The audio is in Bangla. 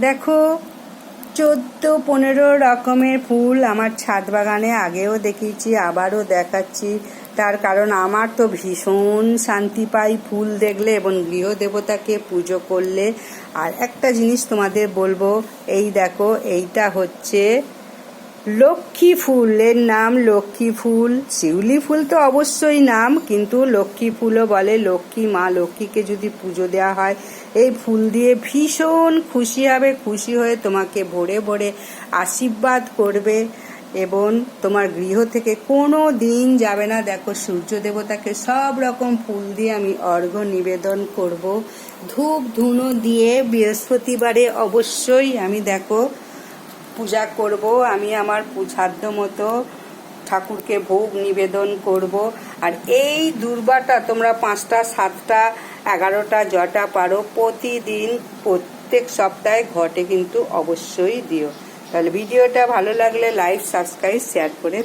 দেখো 14-15 রকমের ফুল আমার ছাদ বাগানে আগেও দেখিয়েছি, আবারও দেখাচ্ছি। তার কারণ আমার তো ভীষণ শান্তি পাই ফুল দেখলে এবং গৃহদেবতাকে পুজো করলে। আর একটা জিনিস তোমাদের বলবো, এই দেখো, এইটা হচ্ছে লক্ষ্মী ফুল। এর নাম লক্ষ্মী ফুল। শিউলি ফুল তো অবশ্যই নাম, কিন্তু লক্ষ্মী ফুলও বলে। লক্ষ্মী মা লক্ষ্মীকে যদি পুজো দেওয়া হয় এই ফুল দিয়ে ভীষণ খুশি হবে, খুশি হয়ে তোমাকে ভরে ভরে আশীর্বাদ করবে এবং তোমার গৃহ থেকে কোনো দিন যাবে না। দেখো, সূর্য দেবতাকে সব রকম ফুল দিয়ে আমি অর্ঘ্য নিবেদন করব, ধূপ ধুনো দিয়ে বৃহস্পতিবারে অবশ্যই আমি দেখো পূজা করব। আমি আমার সাধ্য মতো ঠাকুরকে ভোগ নিবেদন করব। আর এই দুর্বাটা তোমরা 5টা 7টা 11টা যটা পারো প্রতিদিন প্রত্যেক সপ্তাহে ঘটে কিন্তু অবশ্যই দিও। তাহলে ভিডিওটা ভালো লাগলে লাইক, সাবস্ক্রাইব, শেয়ার করে